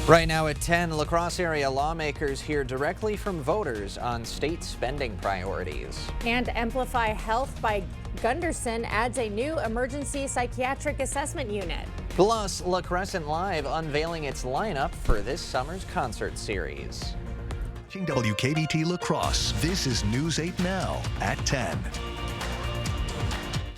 Right now at 10, La Crosse area lawmakers hear directly from voters on state spending priorities. And Amplify Health by Gunderson adds a new emergency psychiatric assessment unit. Plus, La Crescent Live unveiling its lineup for this summer's concert series. WKBT La Crosse. This is News 8 Now at 10.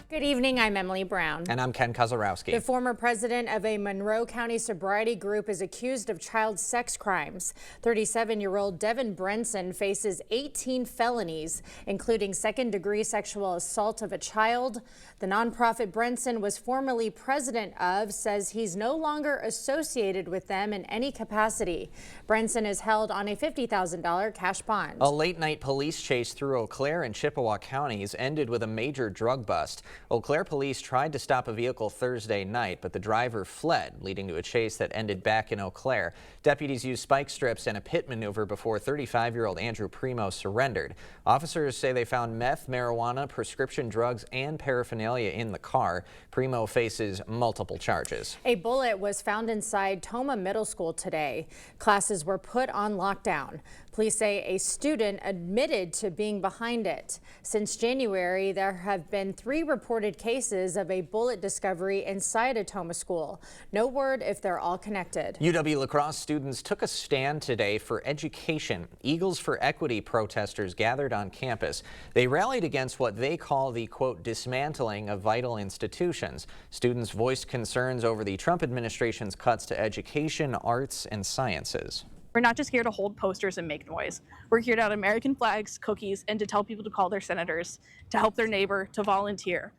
Good evening, I'm Emily Brown. And I'm Ken Kozarowski. The former president of a Monroe County sobriety group is accused of child sex crimes. 37-year-old Devin Brenson faces 18 felonies, including second-degree sexual assault of a child. The nonprofit Brenson was formerly president of says he's no longer associated with them in any capacity. Brenson is held on a $50,000 cash bond. A late-night police chase through Eau Claire and Chippewa counties ended with a major drug bust. Eau Claire police tried to stop a vehicle Thursday night, but the driver fled, leading to a chase that ended back in Eau Claire. Deputies used spike strips and a pit maneuver before 35-year-old Andrew Primo surrendered. Officers say they found meth, marijuana, prescription drugs, and paraphernalia in the car. Primo faces multiple charges. A bullet was found inside Tomah Middle School today. Classes were put on lockdown. Police say a student admitted to being behind it. Since January, there have been 3 reported cases of a bullet discovery inside a Tomah school. No word if they're all connected. UW La Crosse students took a stand today for education. Eagles for Equity protesters gathered on campus. They rallied against what they call the, quote, dismantling of vital institutions. Students voiced concerns over the Trump administration's cuts to education, arts, and sciences. We're not just here to hold posters and make noise. We're here to have American flags, cookies, and to tell people to call their senators, to help their neighbor, to volunteer,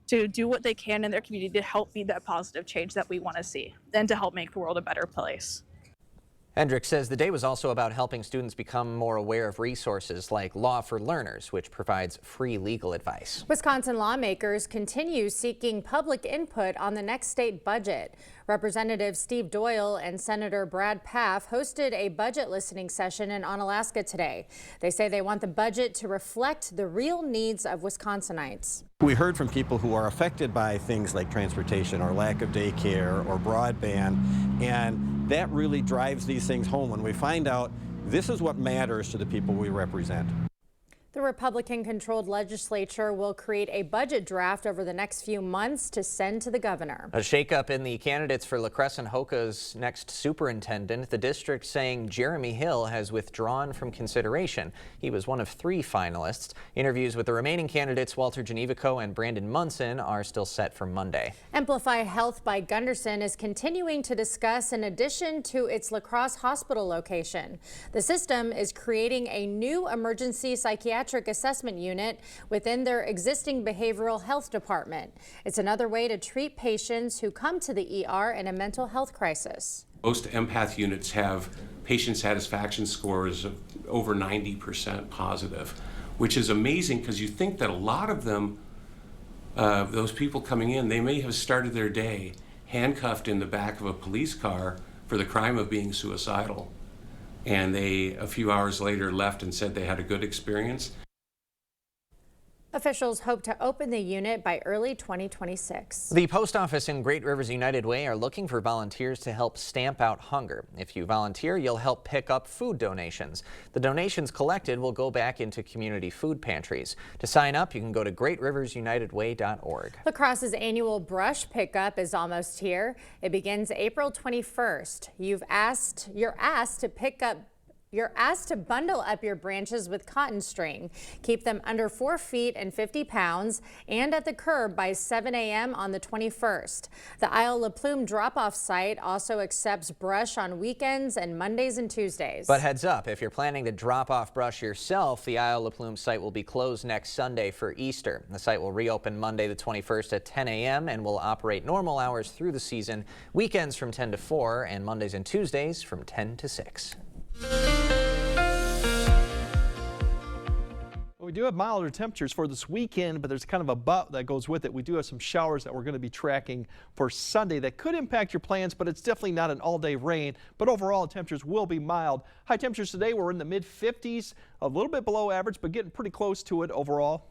to do what they can in their community to help be that positive change that we want to see, and to help make the world a better place. Hendricks says the day was also about helping students become more aware of resources like Law for Learners, which provides free legal advice. Wisconsin lawmakers continue seeking public input on the next state budget. Representative Steve Doyle and Senator Brad Pfaff hosted a budget listening session in Onalaska today. They say they want the budget to reflect the real needs of Wisconsinites. We heard from people who are affected by things like transportation or lack of daycare or broadband, and that really drives these things home when we find out this is what matters to the people we represent. The Republican-controlled legislature will create a budget draft over the next few months to send to the governor. A shakeup in the candidates for La Crosse and Hoka's next superintendent. The district saying Jeremy Hill has withdrawn from consideration. He was one of 3 finalists. Interviews with the remaining candidates, Walter Genevico and Brandon Munson, are still set for Monday. Amplify Health by Gunderson is continuing to discuss an addition to its La Crosse hospital location. The system is creating a new emergency psychiatric assessment unit within their existing behavioral health department. It's another way to treat patients who come to the ER in a mental health crisis. Most empath units have patient satisfaction scores of over 90% positive, which is amazing because you think that a lot of them, those people coming in, they may have started their day handcuffed in the back of a police car for the crime of being suicidal. And they, a few hours later, left and said they had a good experience. Officials hope to open the unit by early 2026. The post office and Great Rivers United Way are looking for volunteers to help stamp out hunger. If you volunteer, you'll help pick up food donations. The donations collected will go back into community food pantries. To sign up, you can go to greatriversunitedway.org. La Crosse's annual brush pickup is almost here. It begins April 21st. You're asked to bundle up your branches with cotton string. Keep them under 4 feet and 50 pounds and at the curb by 7 a.m. on the 21st. The Isle La Plume drop-off site also accepts brush on weekends and Mondays and Tuesdays. But heads up, if you're planning to drop off brush yourself, the Isle La Plume site will be closed next Sunday for Easter. The site will reopen Monday the 21st at 10 a.m. and will operate normal hours through the season, weekends from 10 to 4 and Mondays and Tuesdays from 10 to 6. Well, we do have milder temperatures for this weekend, but there's kind of a but that goes with it. We do have some showers that we're going to be tracking for Sunday that could impact your plans, but it's definitely not an all-day rain. But overall, temperatures will be mild. High temperatures today were in the mid-50s, a little bit below average, but getting pretty close to it overall.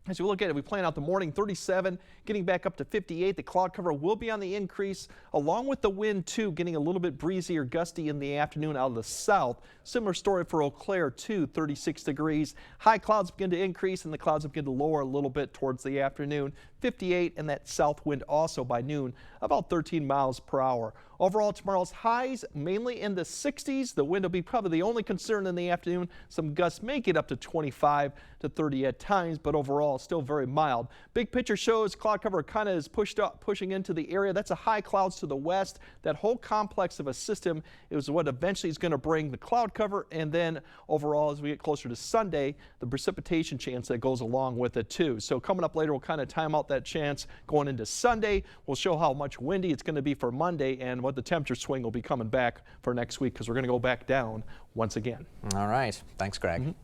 As we look at it, we plan out the morning 37, getting back up to 58. The cloud cover will be on the increase, along with the wind too, getting a little bit breezy or gusty in the afternoon out of the south. Similar story for Eau Claire too, 36 degrees. High clouds begin to increase and the clouds begin to lower a little bit towards the afternoon. 58, and that south wind also by noon, about 13 miles per hour. Overall, tomorrow's highs mainly in the 60s. The wind will be probably the only concern in the afternoon. Some gusts may get up to 25 to 30 at times, but overall still very mild. Big picture shows cloud cover kind of is pushing into the area. That's a high clouds to the west. That whole complex of a system is what eventually is going to bring the cloud cover, and then overall as we get closer to Sunday, the precipitation chance that goes along with it too. So coming up later, we'll kind of time out that chance going into Sunday. We'll show how much windy it's going to be for Monday and what the temperature swing will be coming back for next week, because we're going to go back down once again. All right. Thanks, Greg.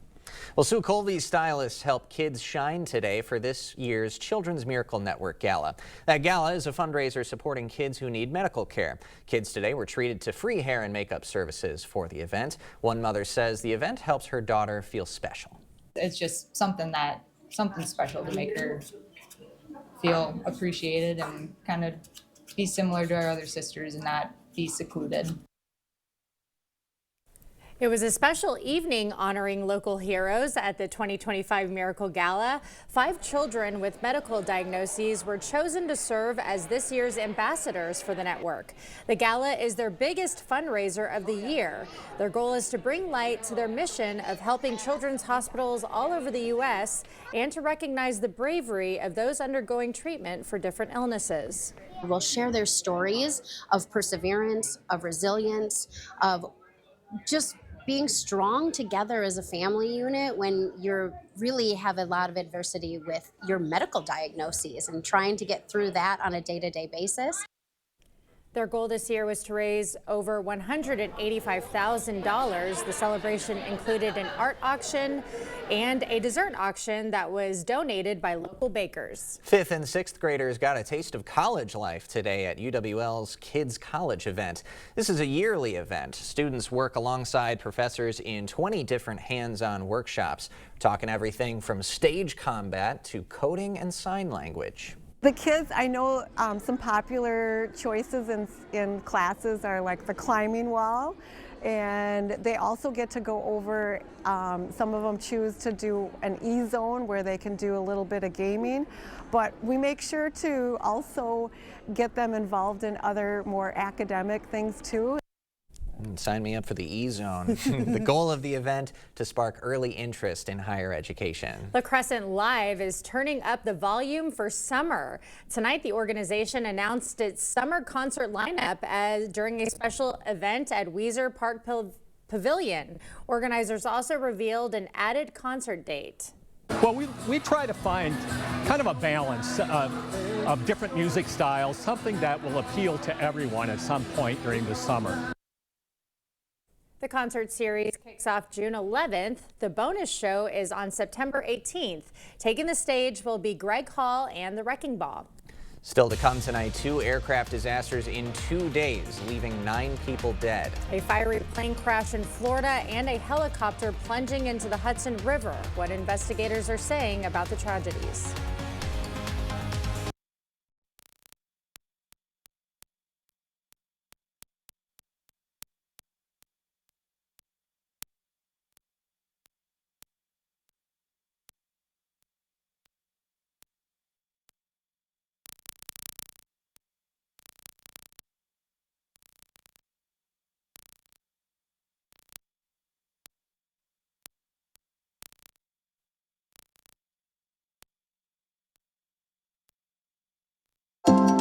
Well, Sue Colby's stylists help kids shine today for this year's Children's Miracle Network Gala. That gala is a fundraiser supporting kids who need medical care. Kids today were treated to free hair and makeup services for the event. One mother says the event helps her daughter feel special. It's just something special to make her feel appreciated and kind of be similar to our other sisters and not be secluded. It was a special evening honoring local heroes at the 2025 Miracle Gala. 5 children with medical diagnoses were chosen to serve as this year's ambassadors for the network. The gala is their biggest fundraiser of the year. Their goal is to bring light to their mission of helping children's hospitals all over the U.S. and to recognize the bravery of those undergoing treatment for different illnesses. We'll share their stories of perseverance, of resilience, of just being strong together as a family unit when you really have a lot of adversity with your medical diagnoses and trying to get through that on a day-to-day basis. Their goal this year was to raise over $185,000. The celebration included an art auction and a dessert auction that was donated by local bakers. 5th and 6th graders got a taste of college life today at UWL's Kids College event. This is a yearly event. Students work alongside professors in 20 different hands-on workshops, talking everything from stage combat to coding and sign language. The kids, I know some popular choices in classes are like the climbing wall, and they also get to go over, some of them choose to do an E-zone where they can do a little bit of gaming, but we make sure to also get them involved in other more academic things too. Sign me up for the E-zone. The goal of the event, to spark early interest in higher education. La Crescent Live is turning up the volume for summer. Tonight, the organization announced its summer concert lineup during a special event at Weiser Park Pavilion. Organizers also revealed an added concert date. Well, we try to find kind of a balance of different music styles, something that will appeal to everyone at some point during the summer. The concert series kicks off June 11th. The bonus show is on September 18th. Taking the stage will be Greg Hall and the Wrecking Ball. Still to come tonight, 2 aircraft disasters in 2 days, leaving 9 people dead. A fiery plane crash in Florida and a helicopter plunging into the Hudson River. What investigators are saying about the tragedies.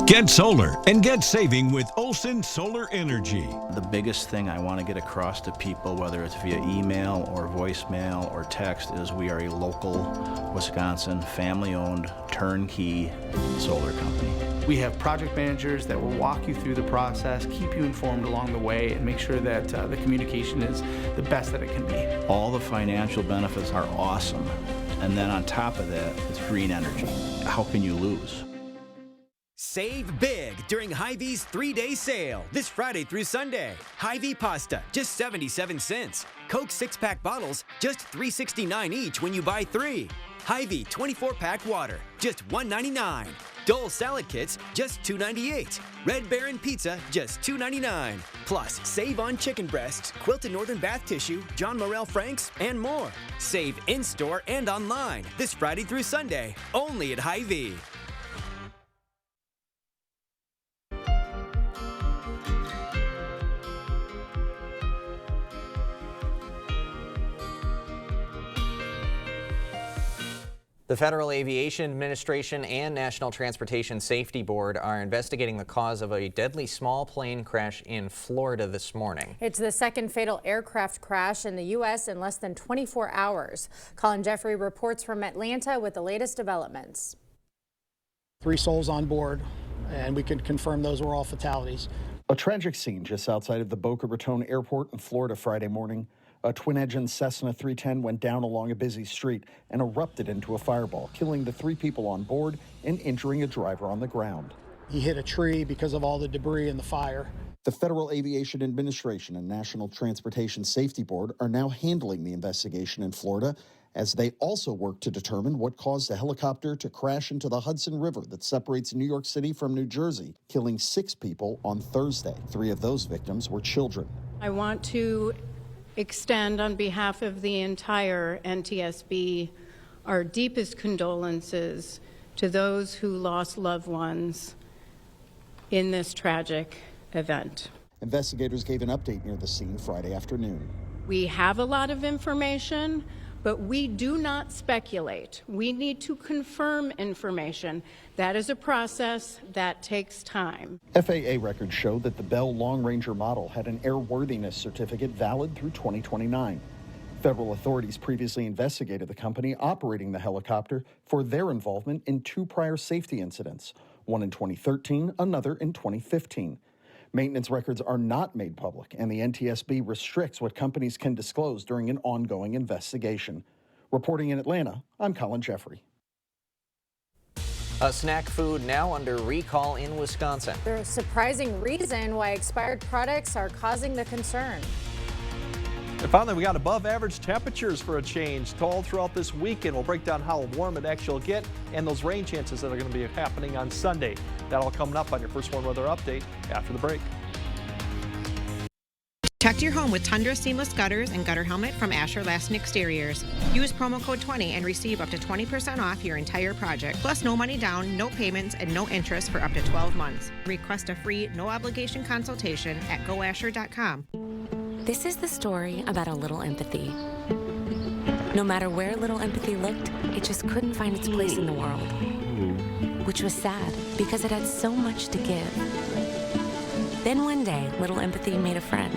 Get solar and get saving with Olson Solar Energy. The biggest thing I want to get across to people, whether it's via email or voicemail or text, is we are a local Wisconsin family-owned turnkey solar company. We have project managers that will walk you through the process, keep you informed along the way, and make sure that the communication is the best that it can be. All the financial benefits are awesome. And then on top of that, it's green energy. How can you lose? Save big during Hy-Vee's 3-day sale this Friday through Sunday. Hy-Vee pasta, just 77 cents. Coke 6-pack bottles, just $3.69 each when you buy 3. Hy-Vee 24-pack water, just $1.99. Dole salad kits, just $2.98. Red Baron pizza, just $2.99. Plus, save on chicken breasts, quilted northern bath tissue, John Morel Franks, and more. Save in-store and online this Friday through Sunday, only at Hy-Vee. The Federal Aviation Administration and National Transportation Safety Board are investigating the cause of a deadly small plane crash in Florida this morning. It's the second fatal aircraft crash in the U.S. in less than 24 hours. Colin Jeffrey reports from Atlanta with the latest developments. 3 souls on board, and we can confirm those were all fatalities. A tragic scene just outside of the Boca Raton Airport in Florida Friday morning. A twin-engine Cessna 310 went down along a busy street and erupted into a fireball, killing the 3 people on board and injuring a driver on the ground. He hit a tree because of all the debris and the fire. The Federal Aviation Administration and National Transportation Safety Board are now handling the investigation in Florida as they also work to determine what caused a helicopter to crash into the Hudson River that separates New York City from New Jersey, killing 6 people on Thursday. 3 of those victims were children. I want to extend on behalf of the entire NTSB our deepest condolences to those who lost loved ones in this tragic event. Investigators gave an update near the scene Friday afternoon. We have a lot of information, but we do not speculate. We need to confirm information. That is a process that takes time. FAA records show that the Bell Long Ranger model had an airworthiness certificate valid through 2029. Federal authorities previously investigated the company operating the helicopter for their involvement in 2 prior safety incidents, one in 2013, another in 2015. Maintenance records are not made public, and the NTSB restricts what companies can disclose during an ongoing investigation. Reporting in Atlanta, I'm Colin Jeffrey. Snack food now under recall in Wisconsin. There's a surprising reason why expired products are causing the concern. And finally, we got above average temperatures for a change all throughout this weekend. We'll break down how warm it actually will get and those rain chances that are going to be happening on Sunday. That'll coming up on your First Warn Weather Update after the break. Protect your home with Tundra seamless gutters and gutter helmet from Asher Lasting Exteriors. Use promo code 20 and receive up to 20% off your entire project. Plus no money down, no payments, and no interest for up to 12 months. Request a free, no obligation consultation at goasher.com. This is the story about a little empathy. No matter where little empathy looked, it just couldn't find its place in the world. Which was sad because it had so much to give. Then one day, little empathy made a friend.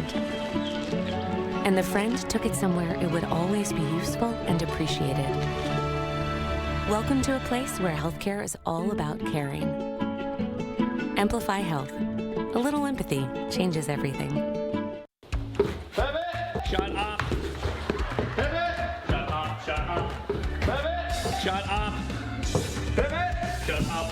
And the friend took it somewhere it would always be useful and appreciated. Welcome to a place where healthcare is all about caring. Amplify Health. A little empathy changes everything. Shut up. Pivot. Shut up. Shut up. Pivot. Shut up. Pivot. Shut up.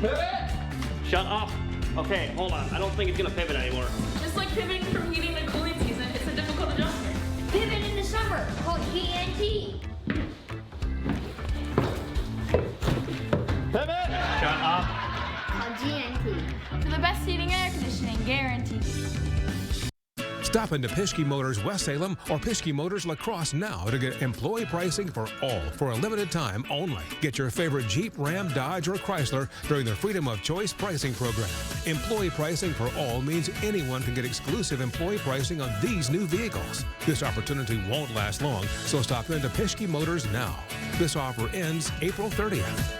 Pivot. Shut up. Okay, hold on. I don't think it's gonna pivot anymore. Just like pivoting from heating to cooling season, it's a difficult adjustment. Pivot in the summer, called GNT. Pivot. Shut up. Called GNT. For the best heating and air conditioning, guaranteed. Stop into Pischke Motors West Salem or Pischke Motors La Crosse now to get employee pricing for all for a limited time only. Get your favorite Jeep, Ram, Dodge, or Chrysler during their Freedom of Choice pricing program. Employee pricing for all means anyone can get exclusive employee pricing on these new vehicles. This opportunity won't last long, so stop into Pischke Motors now. This offer ends April 30th.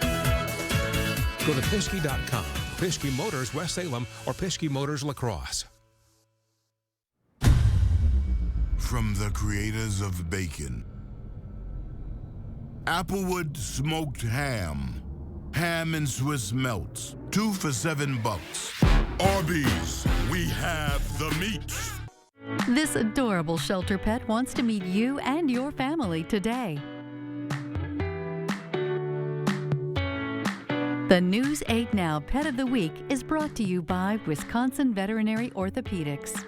Go to Pischke.com, Pischke Motors West Salem, or Pischke Motors La Crosse. From the creators of bacon. Applewood smoked ham. Ham and Swiss melts. 2 for $7. Arby's, we have the meat. This adorable shelter pet wants to meet you and your family today. The News 8 Now Pet of the Week is brought to you by Wisconsin Veterinary Orthopedics.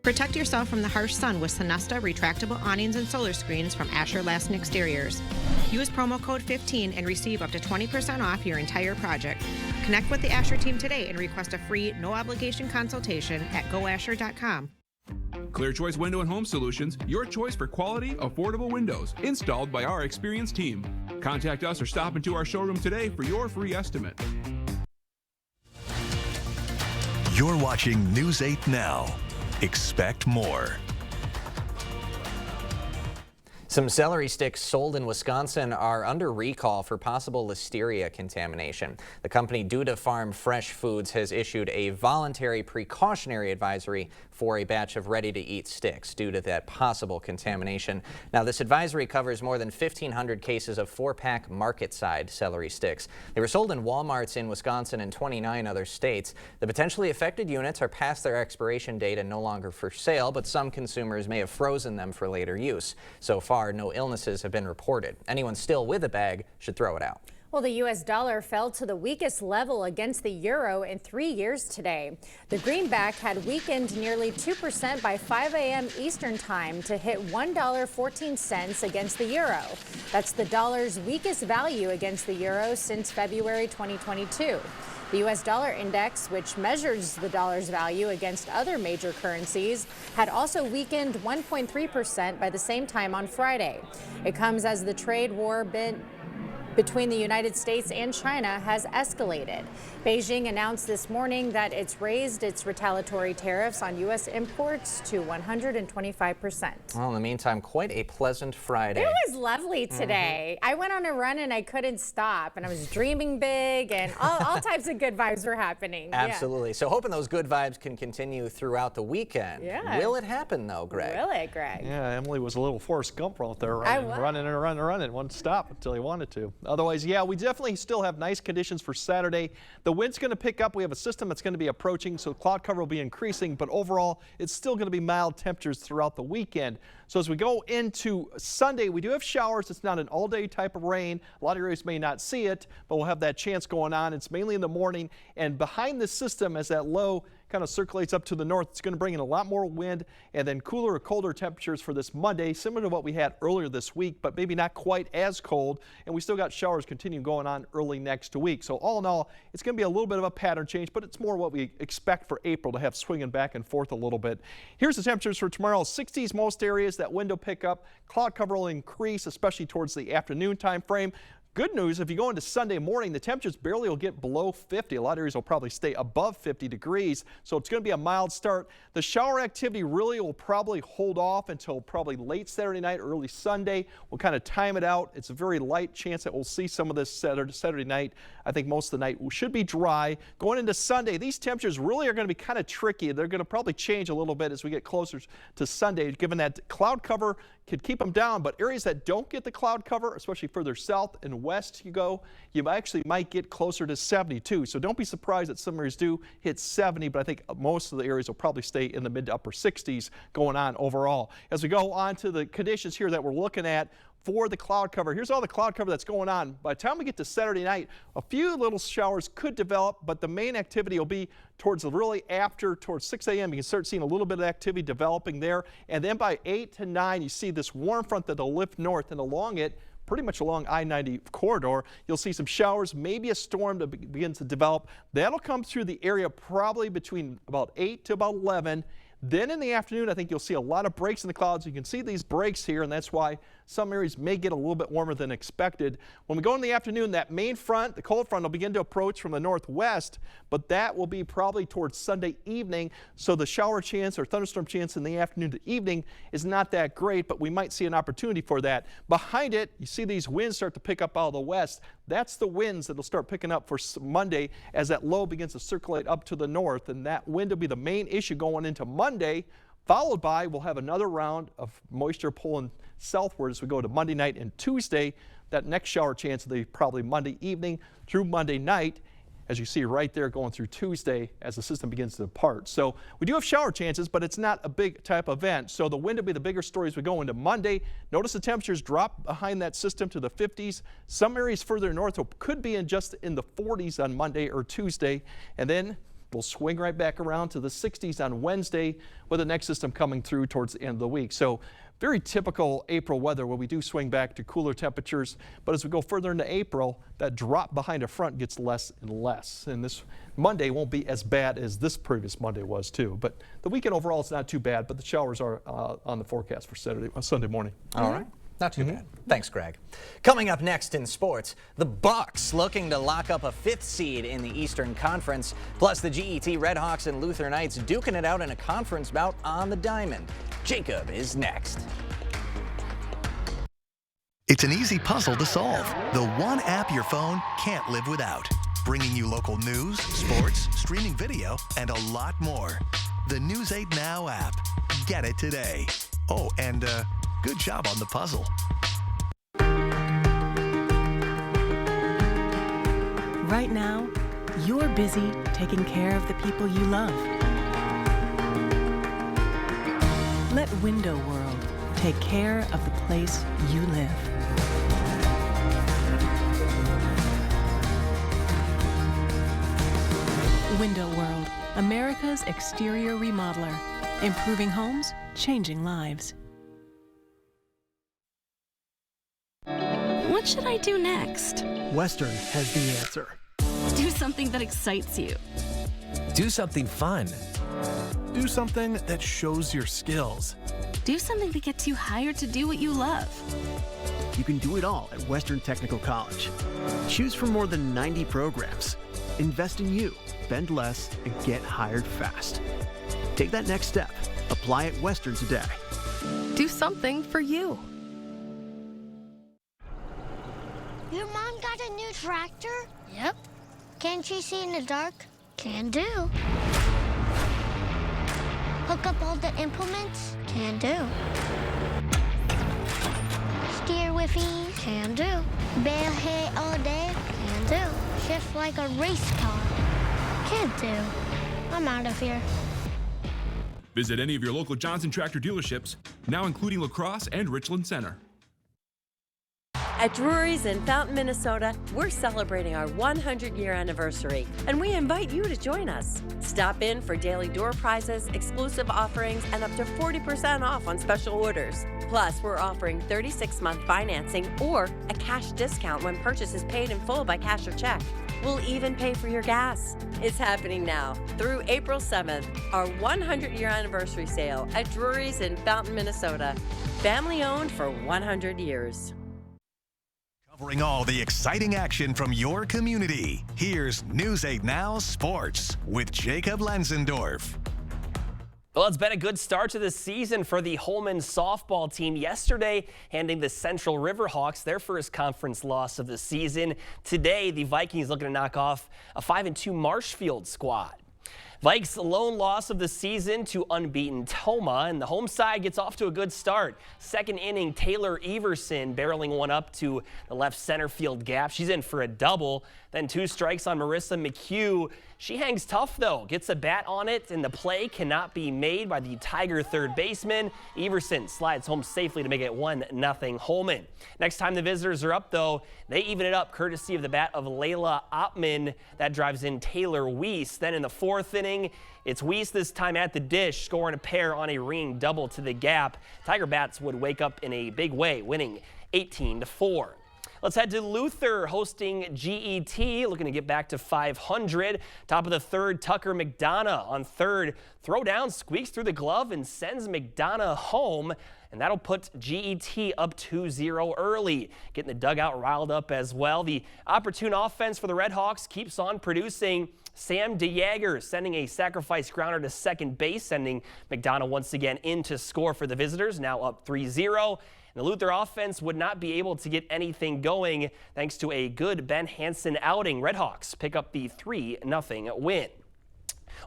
Protect yourself from the harsh sun with Sonesta retractable awnings and solar screens from Asher Lassen Exteriors. Use promo code 15 and receive up to 20% off your entire project. Connect with the Asher team today and request a free, no-obligation consultation at goasher.com. Clear Choice Window and Home Solutions, your choice for quality, affordable windows, installed by our experienced team. Contact us or stop into our showroom today for your free estimate. You're watching News 8 Now. Expect more. Some celery sticks sold in Wisconsin are under recall for possible listeria contamination. The company Duda Farm Fresh Foods has issued a voluntary precautionary advisory for a batch of ready-to-eat sticks due to that possible contamination. Now, this advisory covers more than 1,500 cases of 4-pack market-side celery sticks. They were sold in Walmarts in Wisconsin and 29 other states. The potentially affected units are past their expiration date and no longer for sale, but some consumers may have frozen them for later use. So far, no illnesses have been reported. Anyone still with a bag should throw it out. Well, the U.S. dollar fell to the weakest level against the euro in 3 years today. The greenback had weakened nearly 2% by 5 a.m. Eastern time to hit $1.14 against the euro. That's the dollar's weakest value against the euro since February 2022. The U.S. dollar index, which measures the dollar's value against other major currencies, had also weakened 1.3% by the same time on Friday. It comes as the trade war between the United States and China has escalated. Beijing announced this morning that it's raised its retaliatory tariffs on U.S. imports to 125%. Well, in the meantime, quite a pleasant Friday. It was lovely today. I went on a run and I couldn't stop, and I was dreaming big, and all types of good vibes were happening. Absolutely. Yeah. So hoping those good vibes can continue throughout the weekend. Yeah. Will it happen, though, Greg? Will it, Greg? Yeah, Emily was a little Forrest Gump out there running, wouldn't stop until he wanted to. Otherwise, yeah, we definitely still have nice conditions for Saturday. The wind's going to pick up. We have a system that's going to be approaching, so cloud cover will be increasing, but overall, it's still going to be mild temperatures throughout the weekend. So as we go into Sunday, we do have showers. It's not an all-day type of rain. A lot of areas may not see it, but we'll have that chance going on. It's mainly in the morning, and behind the system as that low kind of circulates up to the north, it's going to bring in a lot more wind and then cooler or colder temperatures for this Monday, similar to what we had earlier this week, but maybe not quite as cold. And we still got showers continuing going on early next week. So all in all, it's going to be a little bit of a pattern change, but it's more what we expect for April to have swinging back and forth a little bit. Here's the temperatures for tomorrow. 60s most areas. That wind will pick up. Cloud cover will increase, especially towards the afternoon time frame. Good news, if you go into Sunday morning, the temperatures barely will get below 50. A lot of areas will probably stay above 50 degrees, so it's going to be a mild start. The shower activity really will probably hold off until probably late Saturday night, early Sunday. We'll kind of time it out. It's a very light chance that we'll see some of this Saturday night. I think most of the night should be dry. Going into Sunday, these temperatures really are going to be kind of tricky. They're going to probably change a little bit as we get closer to Sunday, given that cloud cover could keep them down, but areas that don't get the cloud cover, especially further south and west you go, you actually might get closer to 72. So don't be surprised that some areas do hit 70, but I think most of the areas will probably stay in the mid to upper 60s going on overall. As we go on to the conditions here that we're looking at for the cloud cover, here's all the cloud cover that's going on. By the time we get to Saturday night, a few little showers could develop, but the main activity will be towards towards 6 a.m. You can start seeing a little bit of activity developing there. And then by 8 to 9, you see this warm front that'll lift north, and along it, pretty much along I-90 corridor, you'll see some showers, maybe a storm that begins to develop. That'll come through the area probably between about 8 to about 11. Then in the afternoon, I think you'll see a lot of breaks in the clouds. You can see these breaks here, and that's why some areas may get a little bit warmer than expected. When we go in the afternoon, that main front, the cold front, will begin to approach from the northwest, but that will be probably towards Sunday evening. So the shower chance or thunderstorm chance in the afternoon to evening is not that great, but we might see an opportunity for that. Behind it, you see these winds start to pick up out of the west. That's the winds that will start picking up for Monday as that low begins to circulate up to the north, and that wind will be the main issue going into Monday. Followed by, we'll have another round of moisture pulling southward as we go to Monday night and Tuesday. That next shower chance will be probably Monday evening through Monday night, as you see right there going through Tuesday as the system begins to depart. So we do have shower chances, but it's not a big type event. So the wind will be the bigger story as we go into Monday. Notice the temperatures drop behind that system to the 50s. Some areas further north could be just in the 40s on Monday or Tuesday. And then We'll swing right back around to the 60s on Wednesday with the next system coming through towards the end of the week. So very typical April weather where we do swing back to cooler temperatures. But as we go further into April, that drop behind a front gets less and less. And this Monday won't be as bad as this previous Monday was too. But the weekend overall is not too bad, but the showers are on the forecast for Sunday morning. All right. Not too bad. Thanks, Greg. Coming up next in sports, the Bucks looking to lock up a 5th seed in the Eastern Conference. Plus, the GET Redhawks and Luther Knights duking it out in a conference bout on the diamond. Jacob is next. It's an easy puzzle to solve. The one app your phone can't live without. Bringing you local news, sports, streaming video, and a lot more. The News 8 Now app. Get it today. Oh, and good job on the puzzle. Right now, you're busy taking care of the people you love. Let Window World take care of the place you live. Window World, America's exterior remodeler. Improving homes, changing lives. What should I do next? Western has the answer. Do something that excites you. Do something fun. Do something that shows your skills. Do something that gets you hired to do what you love. You can do it all at Western Technical College. Choose from more than 90 programs. Invest in you, spend less, and get hired fast. Take that next step. Apply at Western today. Do something for you. Your mom got a new tractor? Yep. Can she see in the dark? Can do. Hook up all the implements? Can do. Steer with ease? Can do. Bale hay all day? Can do. Shift like a race car? Can do. I'm out of here. Visit any of your local Johnson Tractor dealerships, now including La Crosse and Richland Center. At Drury's in Fountain, Minnesota, we're celebrating our 100-year anniversary, and we invite you to join us. Stop in for daily door prizes, exclusive offerings, and up to 40% off on special orders. Plus, we're offering 36-month financing or a cash discount when purchase is paid in full by cash or check. We'll even pay for your gas. It's happening now through April 7th, our 100-year anniversary sale at Drury's in Fountain, Minnesota. Family owned for 100 years. Covering all the exciting action from your community. Here's News 8 Now Sports with Jacob Lenzendorf. Well, it's been a good start to the season for the Holmen softball team. Yesterday, handing the Central Riverhawks their first conference loss of the season. Today, the Vikings looking to knock off a 5-2 Marshfield squad. Vikes' lone loss of the season to unbeaten Toma, and the home side gets off to a good start. Second inning, Taylor Everson barreling one up to the left center field gap. She's in for a double. Then 2 strikes on Marissa McHugh. She hangs tough, though, gets a bat on it, and the play cannot be made by the Tiger third baseman. Everson slides home safely to make it 1-0 Holmen. Next time the visitors are up, though, they even it up courtesy of the bat of Layla Oppman. That drives in Taylor Weiss. Then in the 4th inning, it's Weiss this time at the dish, scoring a pair on a ringing double to the gap. Tiger bats would wake up in a big way, winning 18-4. Let's head to Luther hosting GET, looking to get back to 500. Top of the 3rd, Tucker McDonough on 3rd. Throw down, squeaks through the glove and sends McDonough home. And that'll put GET up 2-0 early. Getting the dugout riled up as well. The opportune offense for the Redhawks keeps on producing. Sam DeJager sending a sacrifice grounder to second base, sending McDonough once again in to score for the visitors, now up 3-0. The Luther offense would not be able to get anything going thanks to a good Ben Hansen outing. Redhawks pick up the 3-0 win.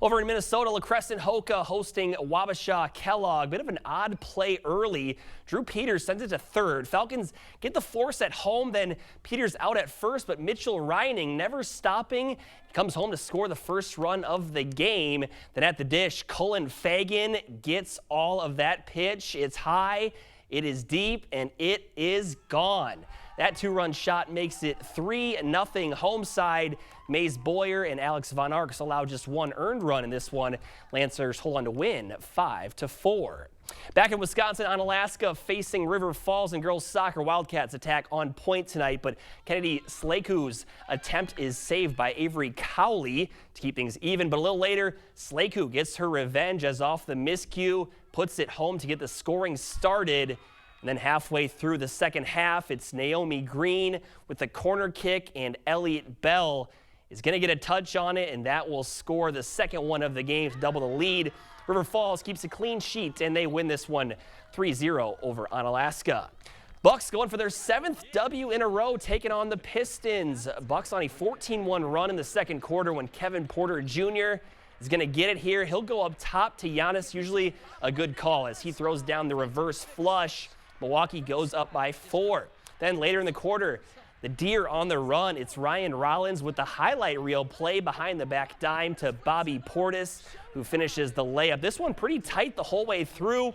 Over in Minnesota, La Crescent Hoka hosting Wabasha Kellogg. Bit of an odd play early. Drew Peters sends it to 3rd. Falcons get the force at home, then Peters out at 1st, but Mitchell Reining never stopping. He comes home to score the first run of the game. Then at the dish, Cullen Fagan gets all of that pitch. It's high. It is deep, and it is gone. That 2-run shot makes it 3-0 home side. Maze Boyer and Alex Von Arx allow just 1 earned run in this one. Lancers hold on to win 5-4. Back in Wisconsin, Onalaska facing River Falls and girls soccer. Wildcats attack on point tonight, but Kennedy Slakoo's attempt is saved by Avery Cowley to keep things even. But a little later, Slakoo gets her revenge as off the miscue, puts it home to get the scoring started. And then halfway through the second half, it's Naomi Green with the corner kick, and Elliott Bell is going to get a touch on it, and that will score the second one of the game to double the lead. River Falls keeps a clean sheet, and they win this one 3-0 over Onalaska. Bucks going for their 7th W in a row, taking on the Pistons. Bucks on a 14-1 run in the second quarter when Kevin Porter Jr. is going to get it here. He'll go up top to Giannis, usually a good call as he throws down the reverse flush. Milwaukee goes up by 4. Then later in the quarter, the Deer on the run. It's Ryan Rollins with the highlight reel play behind the back dime to Bobby Portis, who finishes the layup. This one pretty tight the whole way through,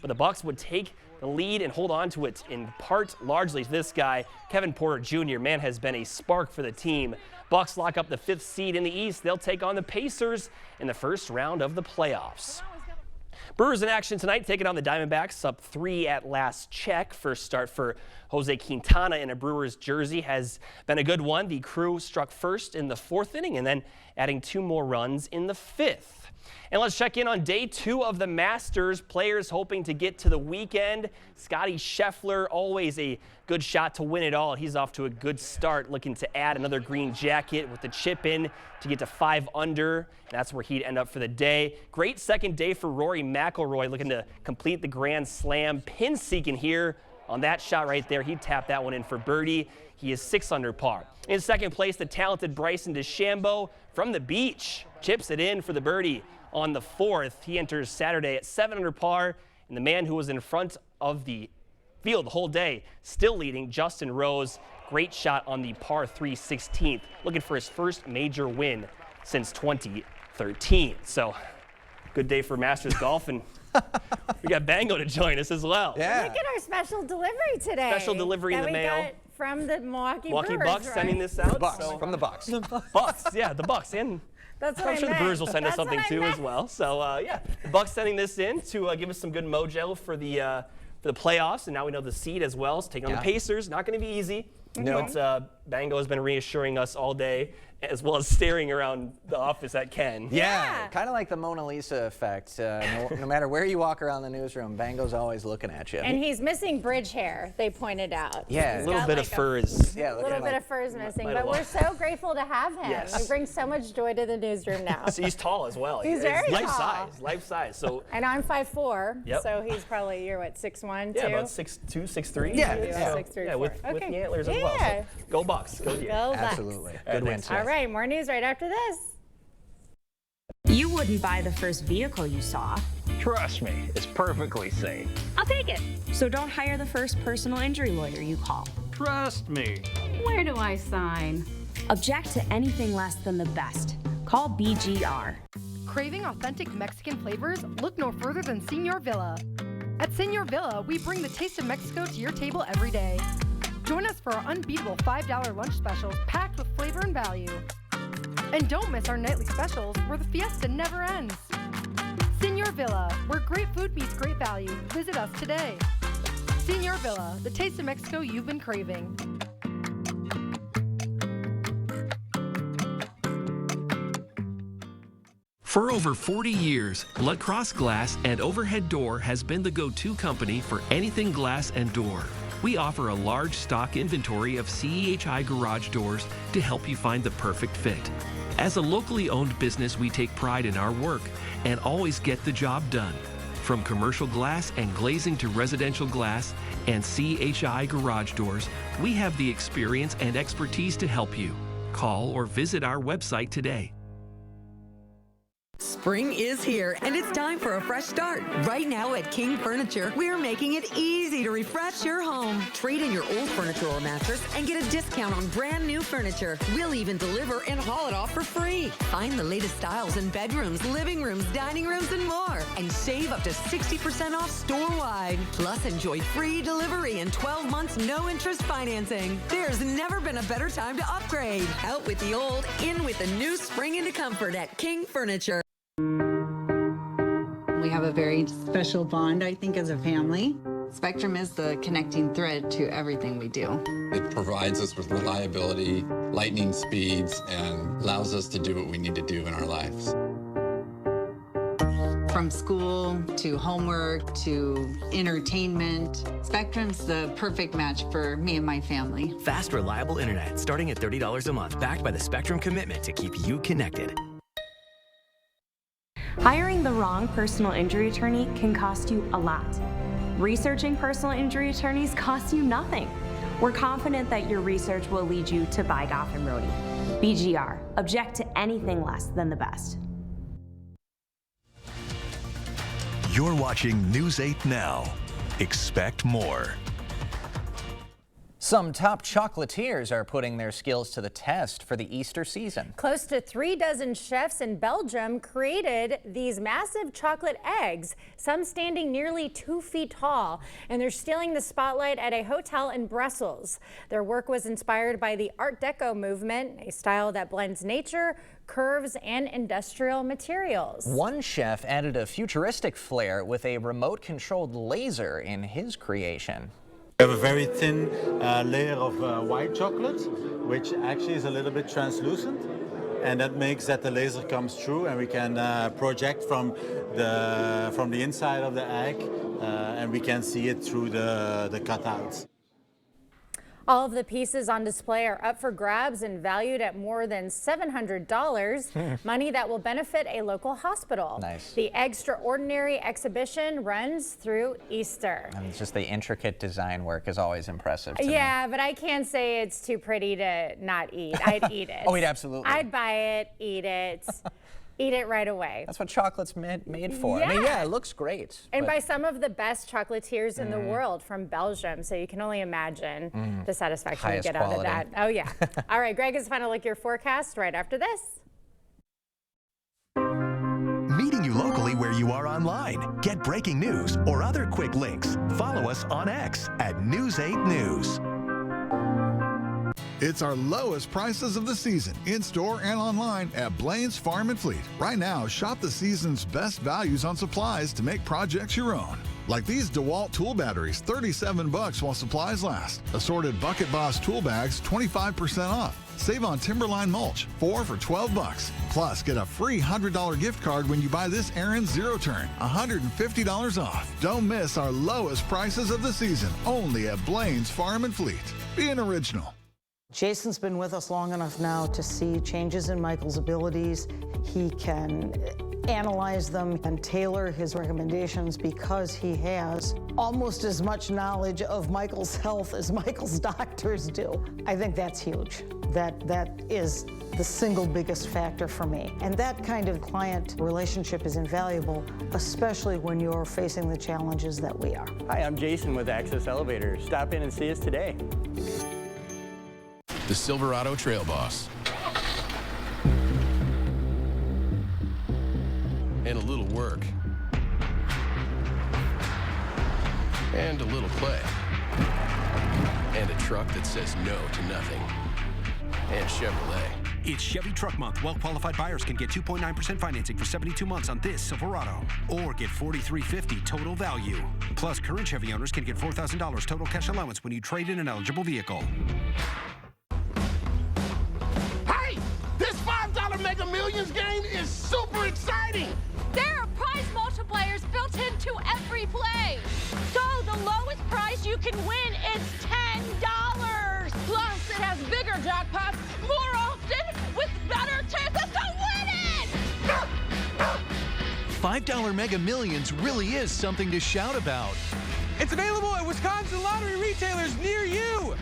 but the Bucks would take the lead and hold on to it in part largely to this guy, Kevin Porter Jr. Man has been a spark for the team. Bucks lock up the 5th seed in the East. They'll take on the Pacers in the first round of the playoffs. Brewers in action tonight, taking on the Diamondbacks, up 3 at last check. First start for Jose Quintana in a Brewers jersey has been a good one. The crew struck first in the 4th inning and then adding 2 more runs in the 5th. And let's check in on day 2 of the Masters. Players hoping to get to the weekend. Scotty Scheffler, always a good shot to win it all. He's off to a good start, looking to add another green jacket with the chip in to get to 5 under. That's where he'd end up for the day. Great second day for Rory McIlroy, looking to complete the Grand Slam. Pin seeking here on that shot right there. He tapped that one in for birdie. He is 6 under par. In second place, the talented Bryson DeChambeau from the beach chips it in for the birdie on the 4th. He enters Saturday at 7 under par, and the man who was in front of the field the whole day still leading, Justin Rose. Great shot on the par 3 16th, looking for his first major win since 2013. So good day for Masters golf, and we got Bango to join us as well. Yeah. Look at our special delivery today. Special delivery in the mail. Got from the Milwaukee Bucks right? sending this out. From the Bucks. Bucks, yeah, the Bucks. And that's what I'm sure the Brewers will send us That's something too as well. So yeah, the Bucks sending this in to give us some good mojo for the playoffs, and now we know the seed as well. So taking on the Pacers, not going to be easy. No. But Bango has been reassuring us all day, as well as staring around the office at Ken. Yeah, kind of like the Mona Lisa effect. No matter where you walk around the newsroom, Bango's always looking at you. And he's missing bridge hair, they pointed out. Yeah. A little bit of fur is. Yeah, a little bit of fur is missing, but we're so grateful to have him. Yes. He brings so much joy to the newsroom now. So he's tall as well. He's very life tall. Life size. So. And I'm 5'4", Yep. so he's probably, you're what, 6'1", Yeah, too? about 6'2", 6'3". Yeah. 6'3", yeah, with the antlers as well. So go Bucks. Go you. Go Bucks. Absolutely. Good win today. All right, more news right after this. You wouldn't buy the first vehicle you saw. Trust me, it's perfectly safe. I'll take it. So don't hire the first personal injury lawyer you call. Trust me. Where do I sign? Object to anything less than the best. Call BGR. Craving authentic Mexican flavors? Look no further than Señor Villa. At Señor Villa, we bring the taste of Mexico to your table every day. Join us for our unbeatable $5 lunch specials packed with flavor and value. And don't miss our nightly specials where the fiesta never ends. Señor Villa, where great food meets great value. Visit us today. Señor Villa, the taste of Mexico you've been craving. For over 40 years, Lacrosse Glass and Overhead Door has been the go-to company for anything glass and door. We offer a large stock inventory of CEHI garage doors to help you find the perfect fit. As a locally owned business, we take pride in our work and always get the job done. From commercial glass and glazing to residential glass and CEHI garage doors, we have the experience and expertise to help you. Call or visit our website today. Spring is here, and it's time for a fresh start. Right now at King Furniture, we're making it easy to refresh your home. Trade in your old furniture or mattress and get a discount on brand new furniture. We'll even deliver and haul it off for free. Find the latest styles in bedrooms, living rooms, dining rooms, and more. And save up to 60% off store-wide. Plus, enjoy free delivery and 12 months no-interest financing. There's never been a better time to upgrade. Out with the old, in with the new. Spring into comfort at King Furniture. We have a very special bond, I think, as a family. Spectrum is the connecting thread to everything we do. It provides us with reliability, lightning speeds, and allows us to do what we need to do in our lives. From school to homework to entertainment, Spectrum's the perfect match for me and my family. Fast, reliable internet starting at $30 a month, backed by the Spectrum commitment to keep you connected. Hiring the wrong personal injury attorney can cost you a lot. Researching personal injury attorneys costs you nothing. We're confident that your research will lead you to buy Goff and Rohde. BGR, object to anything less than the best. You're watching News 8 Now. Expect more. Some top chocolatiers are putting their skills to the test for the Easter season. Close to 3 dozen chefs in Belgium created these massive chocolate eggs, some standing nearly 2 feet tall, and they're stealing the spotlight at a hotel in Brussels. Their work was inspired by the Art Deco movement, a style that blends nature, curves, and industrial materials. One chef added a futuristic flair with a remote-controlled laser in his creation. We have a very thin layer of white chocolate, which actually is a little bit translucent, and that makes that the laser comes through, and we can project from the inside of the egg, and we can see it through the cutouts. All of the pieces on display are up for grabs and valued at more than $700, money that will benefit a local hospital. Nice. The Extraordinary exhibition runs through Easter. I mean, it's just the intricate design work is always impressive to me. Yeah, but I can't say it's too pretty to not eat. I'd eat it. Oh, wait, absolutely. I'd buy it, eat it. Eat it right away. That's what chocolate's made for. Yeah. I mean, yeah, it looks great. And by some of the best chocolatiers in the world from Belgium. So you can only imagine the satisfaction you get out of that. Oh, yeah. All right, Greg is final look at your forecast right after this. Meeting you locally where you are online. Get breaking news or other quick links. Follow us on X at News 8 News. It's our lowest prices of the season, in-store and online at Blaine's Farm and Fleet. Right now, shop the season's best values on supplies to make projects your own. Like these DeWalt tool batteries, $37 while supplies last. Assorted Bucket Boss tool bags, 25% off. Save on Timberline mulch, 4 for $12. Plus, get a free $100 gift card when you buy this Aaron Zero Turn, $150 off. Don't miss our lowest prices of the season, only at Blaine's Farm and Fleet. Be an original. Jason's been with us long enough now to see changes in Michael's abilities. He can analyze them and tailor his recommendations because he has almost as much knowledge of Michael's health as Michael's doctors do. I think that's huge. That is the single biggest factor for me. And that kind of client relationship is invaluable, especially when you're facing the challenges that we are. Hi, I'm Jason with Access Elevators. Stop in and see us today. The Silverado Trail Boss. And a little work. And a little play. And a truck that says no to nothing. And Chevrolet. It's Chevy Truck Month. Well-qualified buyers can get 2.9% financing for 72 months on this Silverado. Or get $4,350 total value. Plus, current Chevy owners can get $4,000 total cash allowance when you trade in an eligible vehicle. This $5 Mega Millions game is super exciting! There are prize multipliers built into every play. So the lowest prize you can win is $10. Plus, it has bigger jackpots more often with better chances to win it! $5 Mega Millions really is something to shout about. It's available at Wisconsin lottery retailers near you,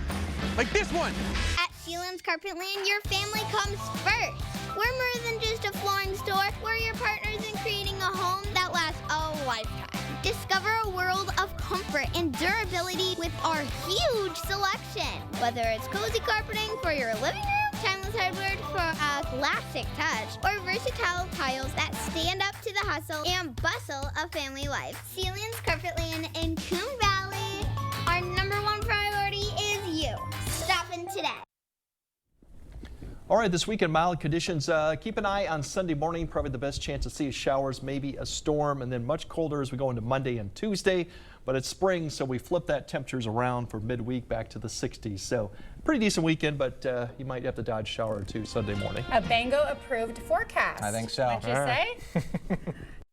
like this one. At Sheelan's Carpetland, your family comes first. We're more than just a flooring store. We're your partners lifetime. Discover a world of comfort and durability with our huge selection. Whether it's cozy carpeting for your living room, timeless hardwood for a classic touch, or versatile tiles that stand up to the hustle and bustle of family life. Celian's Carpetland in Coon Valley. Our #1 priority is you. Stop in today. All right, this weekend, mild conditions. Keep an eye on Sunday morning. Probably the best chance to see showers, maybe a storm, and then much colder as we go into Monday and Tuesday. But it's spring, so we flip that temperatures around for midweek back to the 60s. So pretty decent weekend, but you might have to dodge a shower or two Sunday morning. A Bango approved forecast. I think so. What'd you say?